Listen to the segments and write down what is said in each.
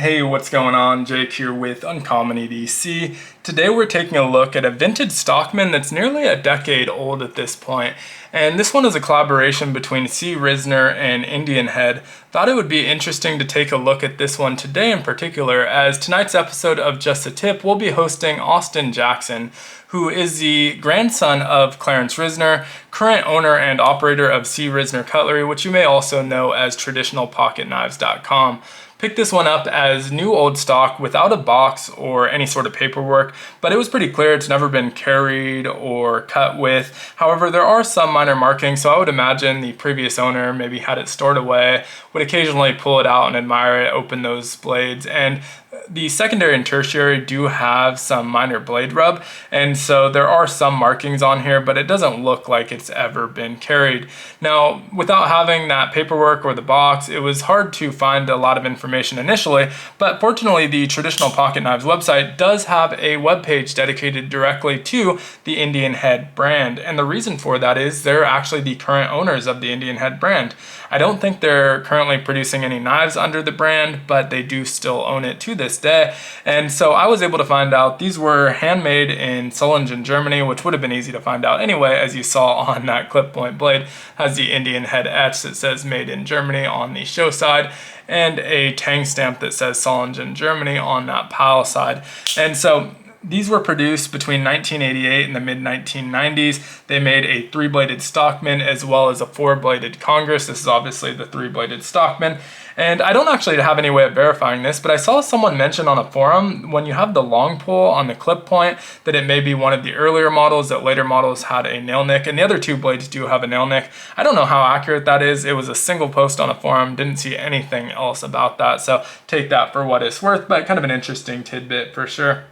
Hey, what's going on? Jake here with Uncommon EDC. Today we're taking a look at a vintage Stockman that's nearly a decade old at this point. And this one is a collaboration between C.Risner and Indian Head. Thought it would be interesting to take a look at this one today in particular, as tonight's episode of Just a Tip will be hosting Austin Jackson, who is the grandson of Clarence Risner, current owner and operator of C.Risner Cutlery, which you may also know as traditionalpocketknives.com. Picked this one up as new old stock without a box or any sort of paperwork, but it was pretty clear it's never been carried or cut with. However, there are some minor markings, so I would imagine the previous owner maybe had it stored away, would occasionally pull it out and admire it, open those blades, and the secondary and tertiary do have some minor blade rub, and so there are some markings on here, but it doesn't look like it's ever been carried. Now, without having that paperwork or the box, it was hard to find a lot of information initially, but fortunately the Traditional Pocket Knives website does have a webpage dedicated directly to the Indian Head brand, and the reason for that is they're actually the current owners of the Indian Head brand. I don't think they're currently producing any knives under the brand, but they do still own it to this day. And so I was able to find out these were handmade in Solingen, Germany, which would have been easy to find out anyway, as you saw on that clip point blade has the Indian Head etched that says made in Germany on the show side, and a tang stamp that says Solingen, Germany on that pile side. And so these were produced between 1988 and the mid-1990s. They made a 3-bladed Stockman as well as a 4-bladed Congress. This is obviously the 3-bladed Stockman. And I don't actually have any way of verifying this, but I saw someone mention on a forum when you have the long pull on the clip point that it may be one of the earlier models, that later models had a nail nick, and the other two blades do have a nail nick. I don't know how accurate that is. It was a single post on a forum, didn't see anything else about that, so take that for what it's worth, but kind of an interesting tidbit for sure.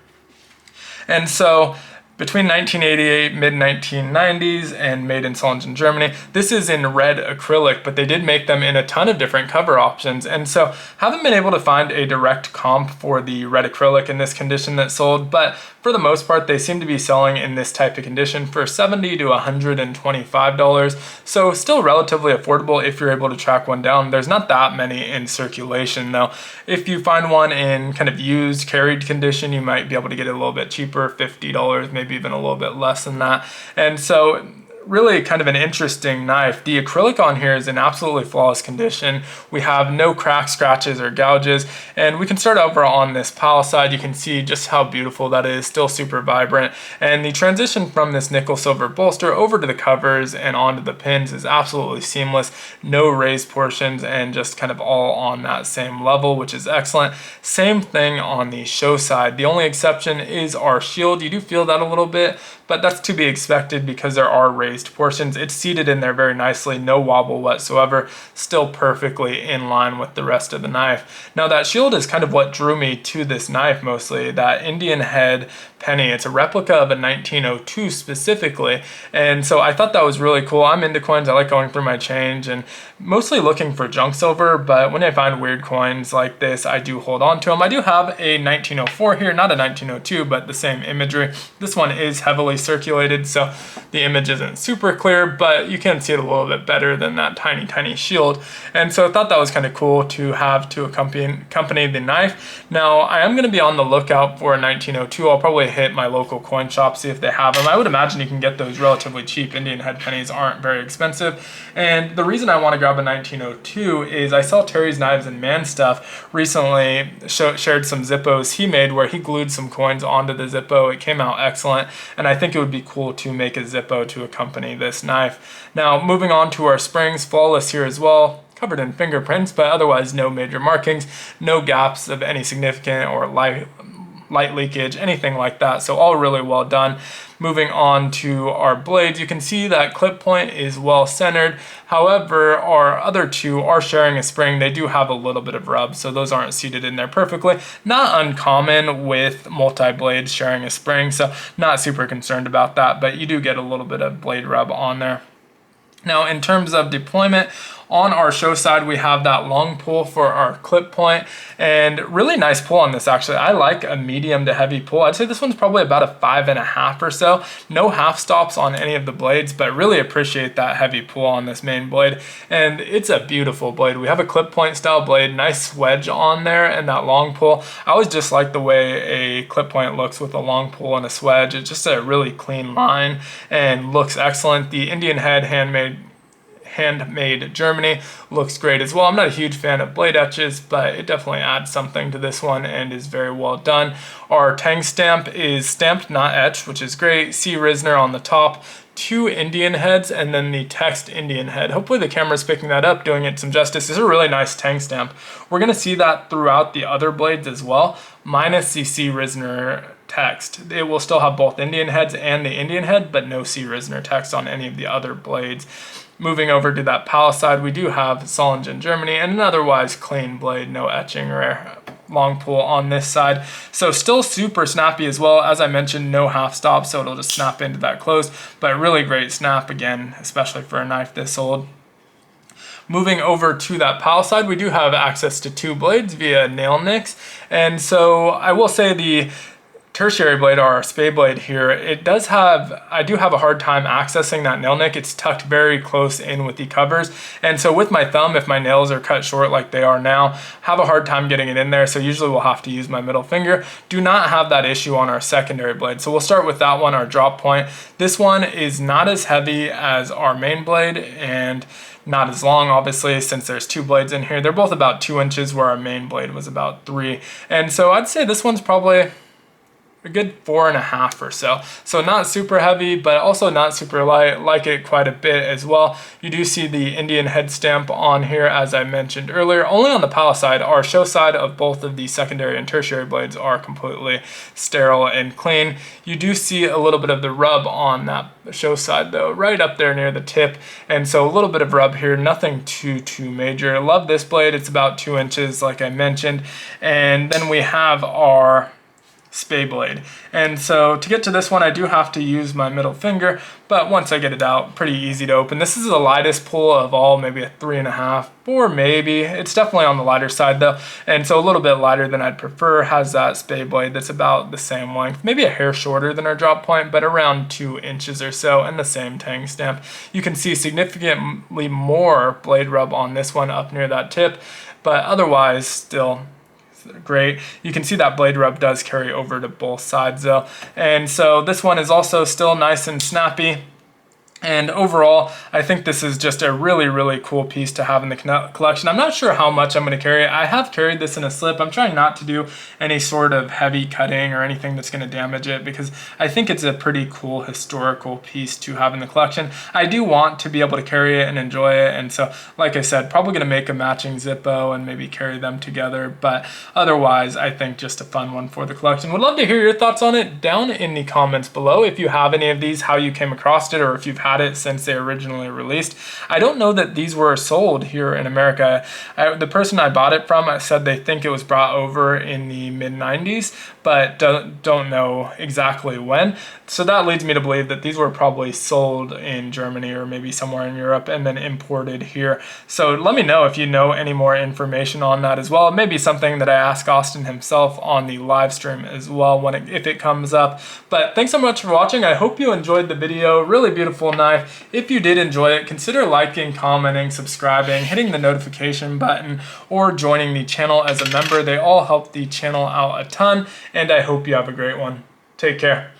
And so between 1988, mid-1990s, and made in Solingen, Germany. This is in red acrylic, but they did make them in a ton of different cover options. And so haven't been able to find a direct comp for the red acrylic in this condition that sold, but for the most part, they seem to be selling in this type of condition for $70 to $125. So still relatively affordable if you're able to track one down. There's not that many in circulation though. If you find one in kind of used, carried condition, you might be able to get it a little bit cheaper, $50, maybe even a little bit less than that. And so really kind of an interesting knife. The acrylic on here is in absolutely flawless condition. We have no cracks, scratches, or gouges, and we can start over on this pile side. You can see just how beautiful that is, still super vibrant, and the transition from this nickel silver bolster over to the covers and onto the pins is absolutely seamless. No raised portions and just kind of all on that same level, which is excellent. Same thing on the show side. The only exception is our shield. You do feel that a little bit, but that's to be expected because there are raised portions. It's seated in there very nicely, no wobble whatsoever, still perfectly in line with the rest of the knife. Now that shield is kind of what drew me to this knife mostly, that Indian Head penny. It's a replica of a 1902 specifically, and so I thought that was really cool. I'm into coins, I like going through my change and mostly looking for junk silver, but when I find weird coins like this, I do hold on to them. I do have a 1904 here, not a 1902, but the same imagery. This one is heavily circulated, so the image isn't super clear, but you can see it a little bit better than that tiny shield. And so I thought that was kind of cool to have to accompany the knife. Now, I am going to be on the lookout for a 1902. I'll probably hit my local coin shop, see if they have them. I would imagine you can get those relatively cheap. Indian Head pennies aren't very expensive. And the reason I want to grab a 1902 is I saw Terry's Knives and Man Stuff recently shared some Zippos he made where he glued some coins onto the Zippo. It came out excellent, and I think it would be cool to make a Zippo to accompany this knife. Now, moving on to our springs, flawless here as well. Covered in fingerprints, but otherwise no major markings, no gaps of any significant or light leakage, anything like that. So all really well done. Moving on to our blades, you can see that clip point is well centered. However, our other two are sharing a spring. They do have a little bit of rub, so those aren't seated in there perfectly. Not uncommon with multi-blades sharing a spring, so not super concerned about that, but you do get a little bit of blade rub on there. Now, in terms of deployment, On our show side, we have that long pull for our clip point, and really nice pull on this actually. I like a medium to heavy pull. I'd say this one's probably about a 5.5 or so. No half stops on any of the blades, but really appreciate that heavy pull on this main blade. And it's a beautiful blade. We have a clip point style blade, nice wedge on there, and that long pull. I always just like the way a clip point looks with a long pull and a swedge. It's just a really clean line and looks excellent. The Indian head handmade Germany looks great as well. I'm not a huge fan of blade etches, but it definitely adds something to this one and is very well done. Our tang stamp is stamped, not etched, which is great. C.Risner on the top, 2 Indian heads, and then the text Indian head. Hopefully the camera's picking that up, doing it some justice. This is a really nice tang stamp. We're gonna see that throughout the other blades as well, minus the C.Risner text. It will still have both Indian heads and the Indian head, but no C.Risner text on any of the other blades. Moving over to that palace side, we do have Solingen, Germany, and an otherwise clean blade, no etching or long pull on this side. So still super snappy as well. As I mentioned, no half stop, so it'll just snap into that close, but really great snap again, especially for a knife this old. Moving over to that palace side, we do have access to 2 blades via nail nicks, and so I will say the tertiary blade, or our spey blade here, I do have a hard time accessing that nail nick. It's tucked very close in with the covers, and so with my thumb, if my nails are cut short like they are now, have a hard time getting it in there, so usually we'll have to use my middle finger. Do not have that issue on our secondary blade, so we'll start with that one, our drop point. This one is not as heavy as our main blade, and not as long, obviously, since there's 2 blades in here. They're both about 2 inches, where our main blade was about 3, and so I'd say this one's probably a good 4.5 or so. So not super heavy, but also not super light. Like it quite a bit as well. You do see the Indian head stamp on here, as I mentioned earlier. Only on the palace side. Our show side of both of the secondary and tertiary blades are completely sterile and clean. You do see a little bit of the rub on that show side though, right up there near the tip. And so a little bit of rub here, nothing too major. Love this blade. It's about 2 inches, like I mentioned. And then we have our spey blade, and so to get to this one I do have to use my middle finger, but once I get it out, pretty easy to open. This is the lightest pull of all, maybe a 3.5, or maybe it's definitely on the lighter side though, and so a little bit lighter than I'd prefer. Has that spey blade that's about the same length, maybe a hair shorter than our drop point, but around 2 inches or so, and the same tang stamp. You can see significantly more blade rub on this one up near that tip, but otherwise still great. You can see that blade rub does carry over to both sides though. And so this one is also still nice and snappy. And overall, I think this is just a really cool piece to have in the collection. I'm not sure how much I'm going to carry. I have carried this in a slip. I'm trying not to do any sort of heavy cutting or anything that's going to damage it, because I think it's a pretty cool historical piece to have in the collection. I do want to be able to carry it and enjoy it, and so like I said, probably going to make a matching Zippo and maybe carry them together, but otherwise I think just a fun one for the collection. Would love to hear your thoughts on it down in the comments below. If you have any of these, how you came across it, or if you've had it since they originally released. I don't know that these were sold here in America. The person I bought it from said they think it was brought over in the mid-90s, but don't know exactly when. So that leads me to believe that these were probably sold in Germany or maybe somewhere in Europe and then imported here. So let me know if you know any more information on that as well. Maybe something that I ask Austin himself on the live stream as well if it comes up. But thanks so much for watching. I hope you enjoyed the video. Really beautiful knife. If you did enjoy it, consider liking, commenting, subscribing, hitting the notification button, or joining the channel as a member. They all help the channel out a ton, and I hope you have a great one. Take care.